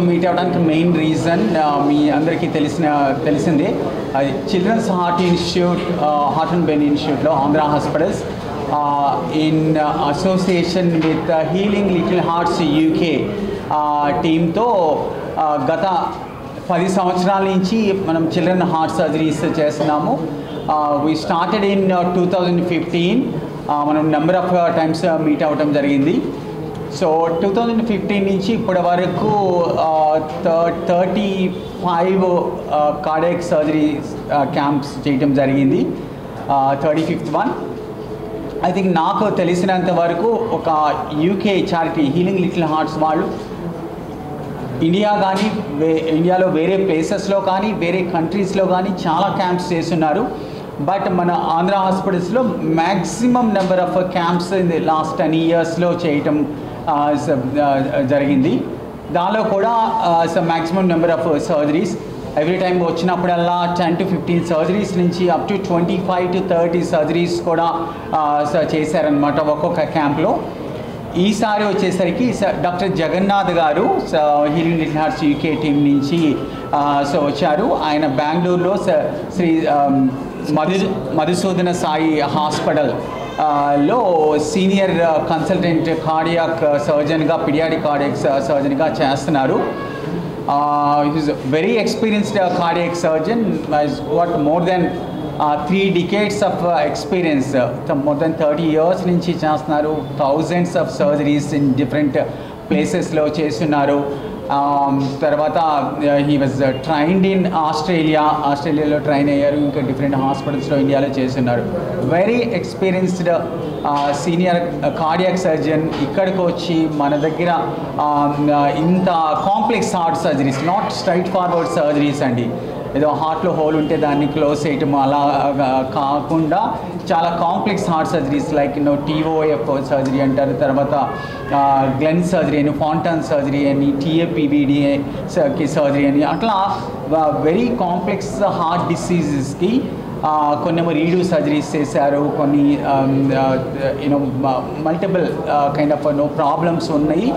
ఈరోజు మీట్ అవ్వడానికి main reason మీ అందరికీ తెలిసిందే children's heart institute heart and brain ఇన్స్టిట్యూట్లో Andhra hospitals in association with healing little hearts UK టీంతో గత 10 సంవత్సరాల నుంచి మనం చిల్డ్రన్ హార్ట్ సర్జరీస్ చేస్తున్నాము. We started in 2015. మనం నెంబర్ ఆఫ్ టైమ్స్ మీట్ అవ్వటం జరిగింది. సో 2015 నుంచి ఇప్పటి వరకు 35 కార్డియాక్ సర్జరీ క్యాంప్స్ చేయటం జరిగింది. 35th one. ఐ థింక్ నాకు తెలిసినంత వరకు ఒక UK charity healing little hearts వాళ్ళు ఇండియా కానీ ఇండియాలో వేరే ప్లేసెస్లో కానీ వేరే కంట్రీస్లో కానీ చాలా క్యాంప్స్ చేస్తున్నారు. బట్ మన ఆంధ్ర హాస్పిటల్స్లో maximum number of camps in the last 10 yearsలో చేయటం జరిగింది. దానిలో కూడా maximum number of surgeries every time వచ్చినప్పుడల్లా 10 to 15 సర్జరీస్ నుంచి అప్ టు 25 to 30 సర్జరీస్ కూడా చేశారనమాట ఒక్కొక్క క్యాంప్లో. ఈసారి వచ్చేసరికి డాక్టర్ జగన్నాథ్ గారు healing little hearts UK team నుంచి వచ్చారు. ఆయన బెంగళూరులో శ్రీ మధుసూదన సాయి హాస్పిటల్ లో సీనియర్ కన్సల్టెంట్ కార్డియాక్ సర్జన్గా పీడియాట్రిక్ కార్డియాక్ సర్జన్గా చేస్తున్నారు. Is very experienced cardiac surgeon. What more than 3 decades of experience. More than 30 years నుంచి చేస్తున్నారు. Thousands of surgeries in different ప్లేసెస్లో చేస్తున్నారు. తర్వాత హీ వాజ్ ట్రైన్డ్ ఇన్ ఆస్ట్రేలియాలో ట్రైన్ అయ్యారు. ఇంకా డిఫరెంట్ హాస్పిటల్స్లో ఇండియాలో చేస్తున్నారు. Very experienced senior cardiac surgeon ఇక్కడికి వచ్చి మన దగ్గర ఇంత complex heart surgeries, not straight forward surgeries అండి, ఏదో హార్ట్లో హోల్ ఉంటే దాన్ని క్లోజ్ చేయటం అలా కాకుండా చాలా complex heart surgeries like TOF surgery అంటారు, తర్వాత గ్లెన్ సర్జరీ అని, ఫాంటాన్ సర్జరీ అని, TAPVD సర్జరీ అని, అట్లా వెరీ కాంప్లెక్స్ హార్ట్ డిసీజెస్కి కొన్నేమో రీడూ సర్జరీస్ చేశారు. కొన్ని మల్టిపుల్ కైండ్ ఆఫ్ ప్రాబ్లమ్స్ ఉన్నాయి.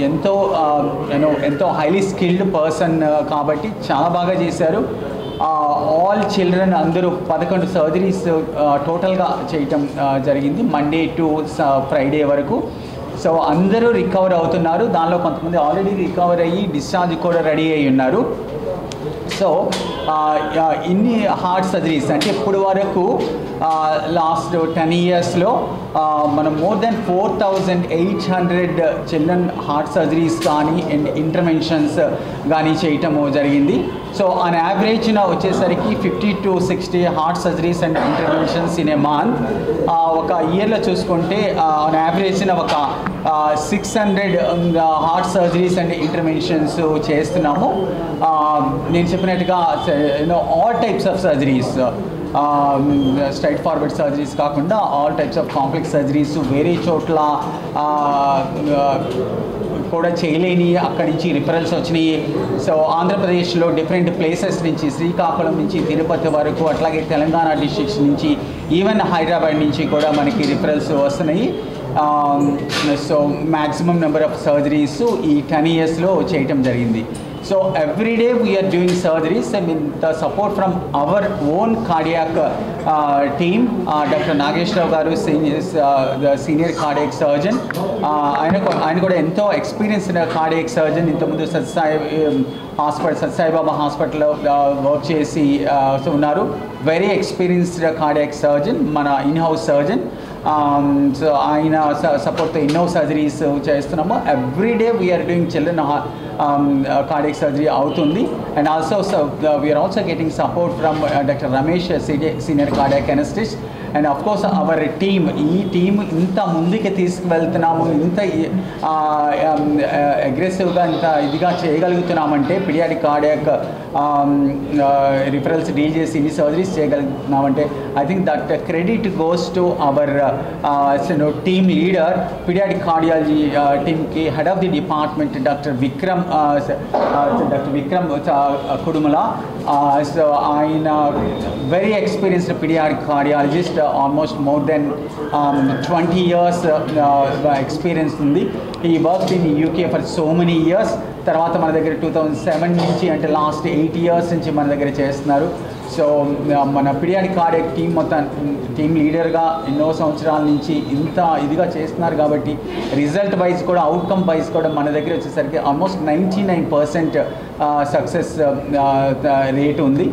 ఎంతో హైలీ స్కిల్డ్ పర్సన్ కాబట్టి చాలా బాగా చేశారు. ఆల్ చిల్డ్రన్ అందరూ 11 సర్జరీస్ టోటల్గా చేయటం జరిగింది మండే టు ఫ్రైడే వరకు. సో అందరూ రికవర్ అవుతున్నారు. దానిలో కొంతమంది ఆల్రెడీ రికవర్ అయ్యి డిశ్చార్జ్ కూడా రెడీ అయ్యి ఉన్నారు. సో ఇన్ని హార్ట్ సర్జరీస్ అంటే ఇప్పుడు వరకు లాస్ట్ 10 yearsలో మనం more than 4,800 children heart surgeries కానీ అండ్ ఇంటర్వెన్షన్స్ కానీ చేయటము జరిగింది. సో ఆన్ యావరేజ్న వచ్చేసరికి 50 to 60 heart surgeries and interventions in a month. ఒక ఇయర్లో చూసుకుంటే ఆన్ యావరేజ్న ఒక 600 హార్ట్ సర్జరీస్ అండ్ ఇంటర్వెన్షన్స్ చేస్తున్నాము. నేను చెప్పినట్టుగా all types of surgeries, straightforward surgeries కాకుండా all types of complex surgeries, వేరే చోట్ల కూడా చేయలేని అక్కడి నుంచి రిఫరల్స్ వచ్చినాయి. సో ఆంధ్రప్రదేశ్లో డిఫరెంట్ ప్లేసెస్ నుంచి శ్రీకాకుళం నుంచి తిరుపతి వరకు, అట్లాగే తెలంగాణ డిస్ట్రిక్ట్స్ నుంచి, ఈవెన్ హైదరాబాద్ నుంచి కూడా మనకి రిఫరల్స్ వస్తున్నాయి. So maximum number of surgeries ఈ 10 yearsలో చేయటం జరిగింది. So every day we are doing surgeries. I mean the support from our own cardiac team. Dr. Nagesh Rao garu is the senior cardiac surgeon. ఆయన కూడా ఎంతో experienced cardiac surgeon. ఇంతకుముందు సత్సాయి బాబా హాస్పిటల్లో work చేసి ఉన్నారు. వెరీ ఎక్స్పీరియన్స్డ్ కార్డియాక్ సర్జన్, మన in house surgeon. So ఆయన సపోర్ట్తో ఎన్నో సర్జరీస్ చేస్తున్నాము. Every day we are doing children cardiac surgery అవుతుంది. And also we are also getting support from doctor Ramesh, senior cardiac anaesthetist. And of course our team, ఈ team ఇంత ముందుకు తీసుకువెళ్తున్నాము, ఇంత అగ్రెసివ్గా ఇంత ఇదిగా చేయగలుగుతున్నామంటే, పీడియాట్రిక్ కార్డియాక్ రిఫరల్స్ డీల్ చేసి ఇన్ని సర్జరీస్ చేయగలుగుతున్నామంటే I think that credit goes to our team leader, paediatric cardiology టీమ్కి head of the department doctor Vikram Dr. Vikram Kudumala. So ఆయన very experienced pediatric cardiologist, almost more than 20 years experience ఉంది. He worked in UK for so many years. తర్వాత మన దగ్గర 2007 నుంచి అంటే last 8 years నుంచి మన దగ్గర చేస్తున్నారు. సో మన పిడియాడిక్ కార్డియాక్ టీమ్ మొత్తం టీమ్ లీడర్గా ఎన్నో సంవత్సరాల నుంచి ఇంత ఇదిగా చేస్తున్నారు కాబట్టి రిజల్ట్ వైజ్ కూడా అవుట్కమ్ వైజ్ కూడా మన దగ్గర వచ్చేసరికి ఆల్మోస్ట్ 99% సక్సెస్ రేట్ ఉంది.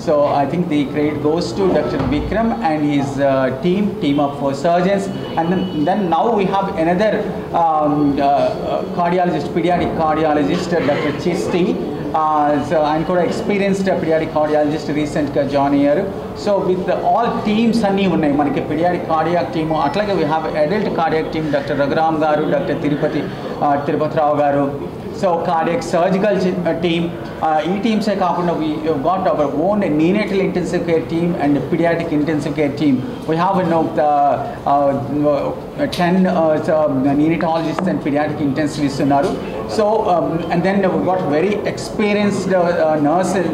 So I think the credit goes to Dr. Vikram and his team of surgeons, and then now we have another cardiologist, pediatric cardiologist, Dr. Chisti. So I'm కూడా experienced pediatric cardiologist recent గా join అయ్యారు. So with all teams అన్నీ ఉన్నాయి మనకి pediatric cardiac team. అట్లాగే we have adult cardiac team, doctor Raghuram గారు, doctor Tirupathirao గారు. So cardiac surgical team, ఈ టీమ్సే కాకుండా we got our own neonatal intensive care team and pediatric intensive care team. We have 10 neonatologists and pediatric intensivists ఉన్నారు. So and then we got very experienced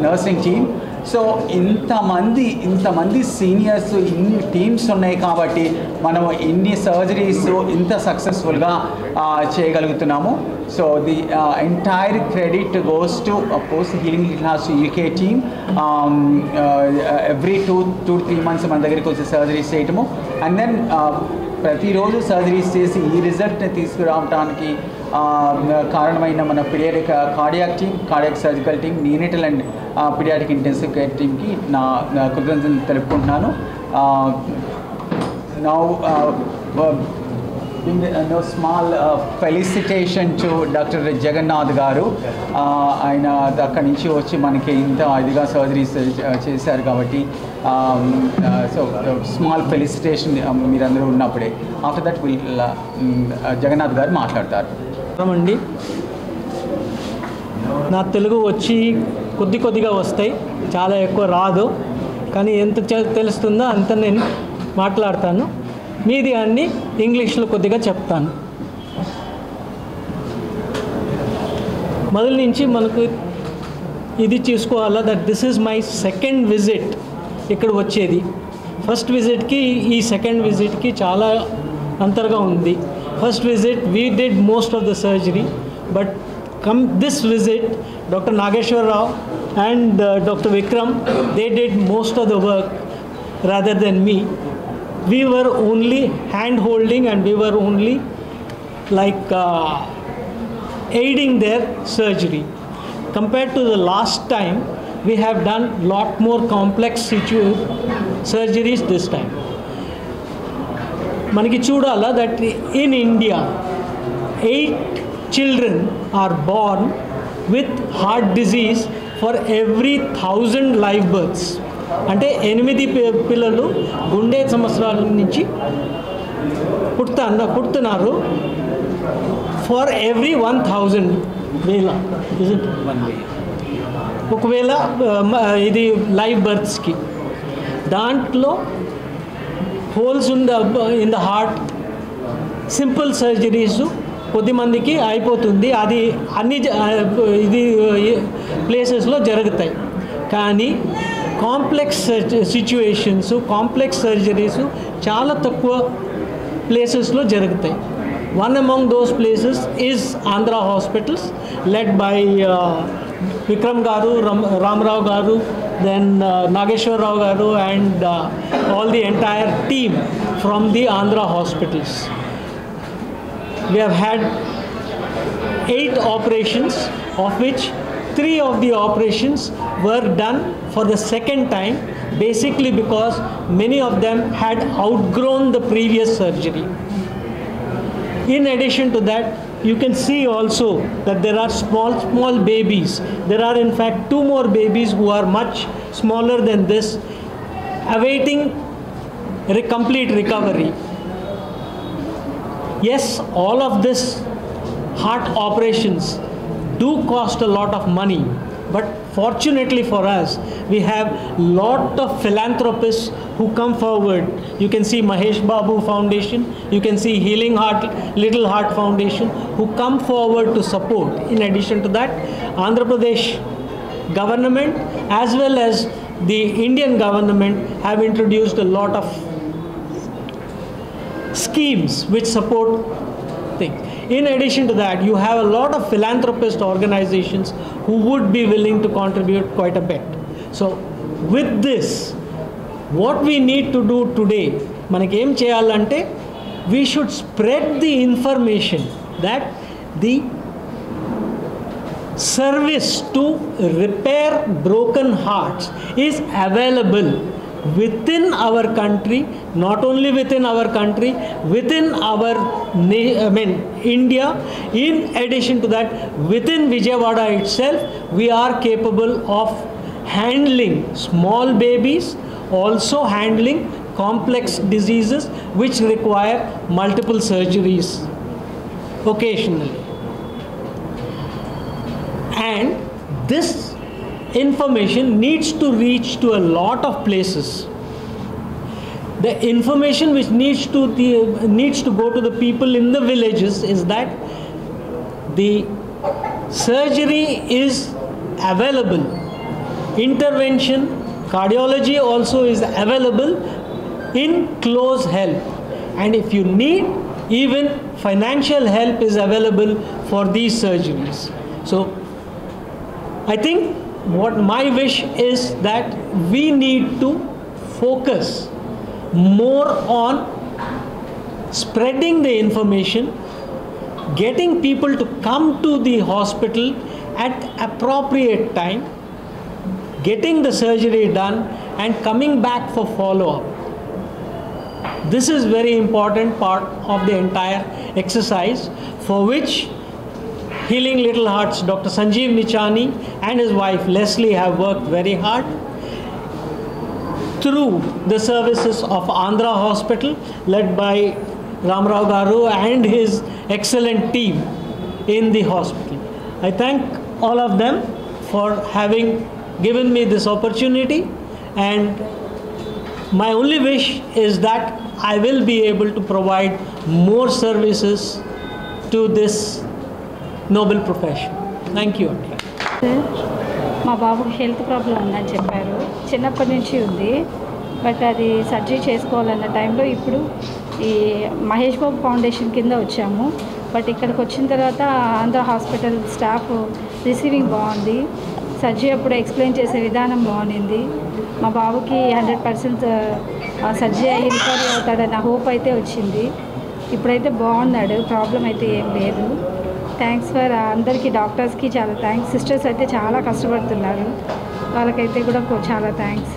nursing team. So ఇంతమంది seniors ఇన్ని teams ఉన్నాయి కాబట్టి మనం ఇన్ని surgeries ఇంత సక్సెస్ఫుల్గా చేయగలుగుతున్నాము. So the entire credit goes to post healing class UK team. Every 2-3 months మన దగ్గరికి వచ్చి సర్జరీస్ చేయటము, అండ్ దెన్ ప్రతిరోజు సర్జరీస్ చేసి ఈ రిజల్ట్ని తీసుకురావడానికి కారణమైన మన paediatric cardiac team, cardiac surgical team, neonatal and paediatric intensive care టీమ్కి నా కృతజ్ఞతలు తెలుపుకుంటున్నాను. Now small felicitation to doctor Jagannath garu. ఆయన అక్కడి నుంచి వచ్చి మనకి ఇంత ఇదిగా సర్జరీస్ చేశారు కాబట్టి సో స్మాల్ ఫెలిసిటేషన్ మీరందరూ ఉన్నప్పుడే. ఆఫ్టర్ దట్ విల్ జగన్నాథ్ గారు మాట్లాడతారు. అండి, నా తెలుగు వచ్చి కొద్దిగా వస్తాయి, చాలా ఎక్కువ రాదు, కానీ ఎంత తెలుస్తుందో అంత నేను మాట్లాడతాను. మీది అన్ని ఇంగ్లీష్లో కొద్దిగా చెప్తాను. మొదటి నుంచి మనకు ఇది చూసుకోవాలా that this is my second visit ఇక్కడ వచ్చేది. ఫస్ట్ విజిట్కి ఈ సెకండ్ విజిట్కి చాలా అంతరంగా ఉంది. First visit we did most of the surgery, but this visit Dr. Nageshwar Rao and Dr. Vikram, they did most of the work rather than me. We were only hand holding and we were only like aiding their surgery. Compared to the last time, we have done lot more complex surgeries this time. Manaki chudala that in India 8 children are born with heart disease for every 1000 live births. అంటే 8 పిల్లలు గుండె సమస్యల నుంచి పుడుతున్నారు for every 1000 వేల. ఒకవేళ ఇది live బర్త్స్కి దాంట్లో holes in the heart simple surgeries కొద్దిమందికి అయిపోతుంది. అది అన్ని ఇది ప్లేసెస్లో జరుగుతాయి. కానీ కాంప్లెక్స్ సిచ్యువేషన్స్, కాంప్లెక్స్ సర్జరీస్ చాలా తక్కువ ప్లేసెస్లో జరుగుతాయి. One among those places is Andhra hospitals led by Vikram గారు, రామరావు గారు, దెన్ నాగేశ్వరరావు గారు and all the entire team from the Andhra hospitals. We have had 8 operations, of which 3 of the operations were done for the second time, basically because many of them had outgrown the previous surgery. In addition to that, you can see also that there are small babies. There are in fact 2 more babies who are much smaller than this, awaiting complete recovery. Yes, all of this heart operations do cost a lot of money, But fortunately for us, we have lot of philanthropists who come forward. You can see Mahesh Babu Foundation, you can see Healing Heart, Little Heart Foundation, who come forward to support. In addition to that, Andhra Pradesh government as well as the Indian government have introduced a lot of schemes which support things. In addition to that, you have a lot of philanthropist organizations who would be willing to contribute quite a bit. So with this, what we need to do today, manaki em cheyalante, we should spread the information that the service to repair broken hearts is available within our country, not only within our country, within our India. In addition to that, within Vijayawada itself, we are capable of handling small babies, also handling complex diseases which require multiple surgeries occasionally. And this information needs to reach to a lot of places. The information which needs to go to the people in the villages is that the surgery is available, intervention, cardiology also is available in close help, and if you need, even financial help is available for these surgeries. So I think what my wish is that we need to focus more on spreading the information, getting people to come to the hospital at appropriate time, getting the surgery done and coming back for follow-up. This is very important part of the entire exercise, for which Healing Little Hearts, Dr. Sanjeev Nichani and his wife Leslie have worked very hard through the services of Andhra Hospital led by Ramarao Garu and his excellent team in the hospital. I thank all of them for having given me this opportunity, and my only wish is that I will be able to provide more services to this noble profession. Thank you. మా బాబుకి health problem ఉందని చెప్పారు. చిన్నప్పటి నుంచి ఉంది, but అది surgery చేసుకోవాలన్న టైంలో ఇప్పుడు ఈ మహేష్ బాబు ఫౌండేషన్ కింద వచ్చాము. బట్ ఇక్కడికి వచ్చిన తర్వాత ఆంధ్ర హాస్పిటల్ స్టాఫ్ రిసీవింగ్ బాగుంది, సర్జరీ అప్పుడు ఎక్స్ప్లెయిన్ చేసే విధానం బాగుంది. మా బాబుకి 100% సర్జరీ అయ్యి రికవరీ అవుతాడన్న హోప్ అయితే వచ్చింది. ఇప్పుడైతే బాగున్నాడు, ప్రాబ్లం అయితే ఏం లేదు. థ్యాంక్స్ ఫర్ అందరికీ, డాక్టర్స్కి చాలా థ్యాంక్స్. సిస్టర్స్ అయితే చాలా కష్టపడుతున్నారు, వాళ్ళకైతే కూడా చాలా థ్యాంక్స్.